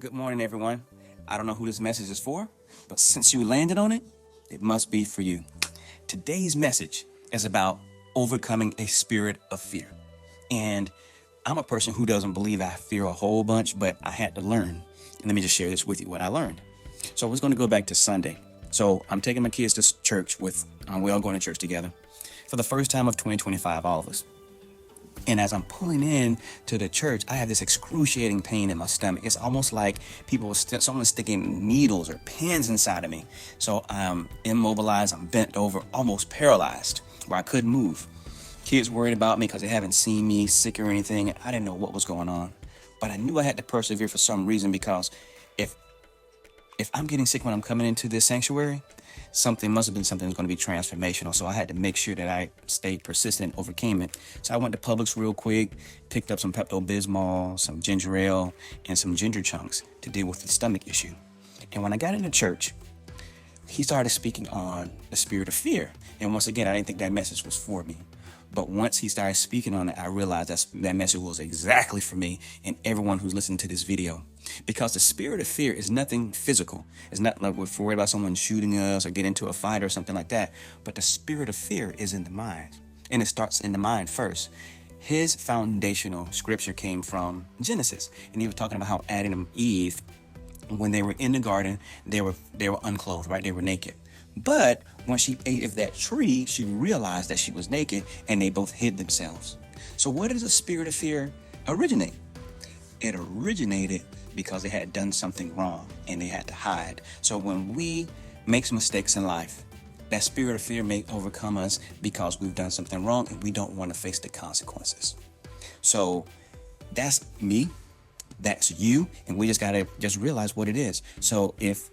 Good morning, everyone. I don't know who this message is for, but since you landed on it, it must be for you. Today's message is about overcoming a spirit of fear. And I'm a person who doesn't believe I fear a whole bunch, but I had to learn. And let me just share this with you, what I learned. So I was going to go back to Sunday. So I'm taking my kids to church we all going to church together for the first time of 2025, all of us. And as I'm pulling in to the church, I have this excruciating pain in my stomach. It's almost like someone sticking needles or pins inside of me. So I'm immobilized, I'm bent over, almost paralyzed, where I couldn't move. Kids worried about me because they haven't seen me sick or anything. I didn't know what was going on. But I knew I had to persevere for some reason, because if I'm getting sick when I'm coming into this sanctuary, something must have been something that's going to be transformational. So I had to make sure that I stayed persistent and overcame it. So I went to Publix real quick, picked up some Pepto-Bismol, some ginger ale, and some ginger chunks to deal with the stomach issue. And when I got into church, he started speaking on the spirit of fear. And once again, I didn't think that message was for me. But once he started speaking on it, I realized that message was exactly for me and everyone who's listening to this video. Because the spirit of fear is nothing physical. It's not like we're worried about someone shooting us or get into a fight or something like that. But the spirit of fear is in the mind. And it starts in the mind first. His foundational scripture came from Genesis. And he was talking about how Adam and Eve, when they were in the garden, they were unclothed, right? They were naked. But when she ate of that tree, she realized that she was naked, and they both hid themselves. So where does the spirit of fear originate? It originated because they had done something wrong and they had to hide. So when we make some mistakes in life, that spirit of fear may overcome us because we've done something wrong and we don't want to face the consequences. So that's me, that's you, and we just got to realize what it is. So if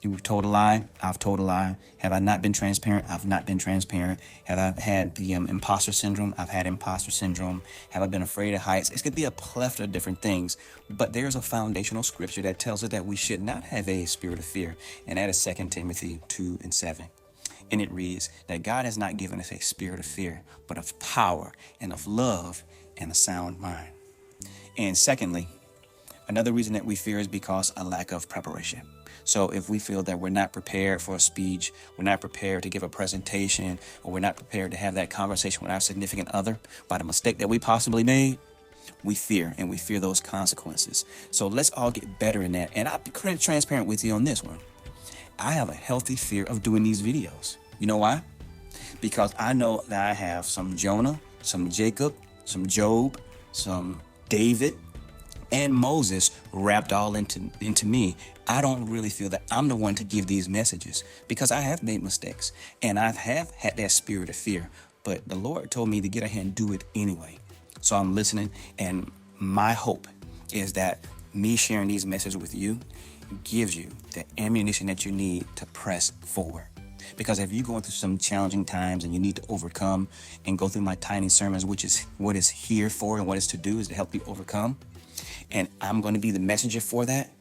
you've told a lie, I've told a lie. Have I not been transparent? I've not been transparent. Have I had the imposter syndrome? I've had imposter syndrome. Have I been afraid of heights? It's going to be a plethora of different things. But there's a foundational scripture that tells us that we should not have a spirit of fear. And that is 2 Timothy 2:7. And it reads that God has not given us a spirit of fear, but of power and of love and a sound mind. And secondly, another reason that we fear is because a lack of preparation. So if we feel that we're not prepared for a speech, we're not prepared to give a presentation, or we're not prepared to have that conversation with our significant other by the mistake that we possibly made, we fear those consequences. So let's all get better in that. And I'll be transparent with you on this one. I have a healthy fear of doing these videos. You know why? Because I know that I have some Jonah, some Jacob, some Job, some David, and Moses wrapped all into me. I don't really feel that I'm the one to give these messages, because I have made mistakes and I have had that spirit of fear. But the Lord told me to get ahead and do it anyway. So I'm listening, and my hope is that me sharing these messages with you gives you the ammunition that you need to press forward. Because if you're going through some challenging times and you need to overcome and go through my tiny sermons, which is what is here for and what is to do is to help you overcome, and I'm going to be the messenger for that,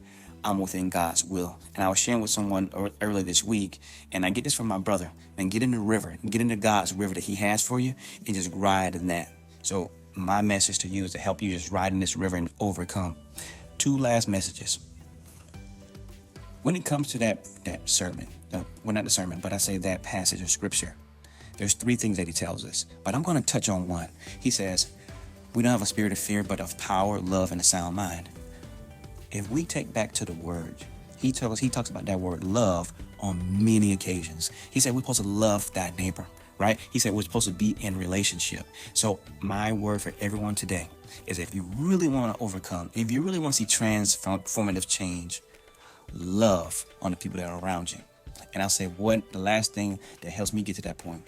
I'm within God's will. And I was sharing with someone earlier this week, and I get this from my brother, and get in the river, get into God's river that he has for you, and just ride in that. So my message to you is to help you just ride in this river and overcome. 2 last messages. When it comes to that sermon, well, not the sermon, but I say that passage of scripture, there's 3 things that he tells us, but I'm going to touch on one. He says, we don't have a spirit of fear, but of power, love, and a sound mind. If we take back to the word, he talks about that word love on many occasions. He said we're supposed to love that neighbor, right? He said we're supposed to be in relationship. So my word for everyone today is, if you really want to overcome, if you really want to see transformative change, love on the people that are around you. And I'll say the last thing that helps me get to that point.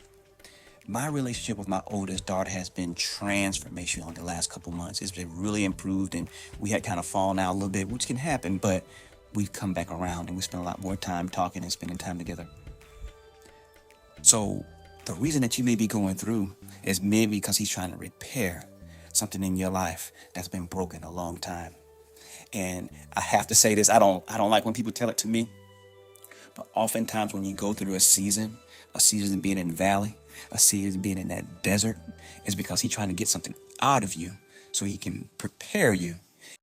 My relationship with my oldest daughter has been transformational in the last couple months. It's been really improved, and we had kind of fallen out a little bit, which can happen, but we've come back around and we spend a lot more time talking and spending time together. So the reason that you may be going through is maybe because he's trying to repair something in your life that's been broken a long time. And I have to say this, I don't like when people tell it to me, but oftentimes when you go through a season being in the valley, a season being in that desert, is because he's trying to get something out of you so he can prepare you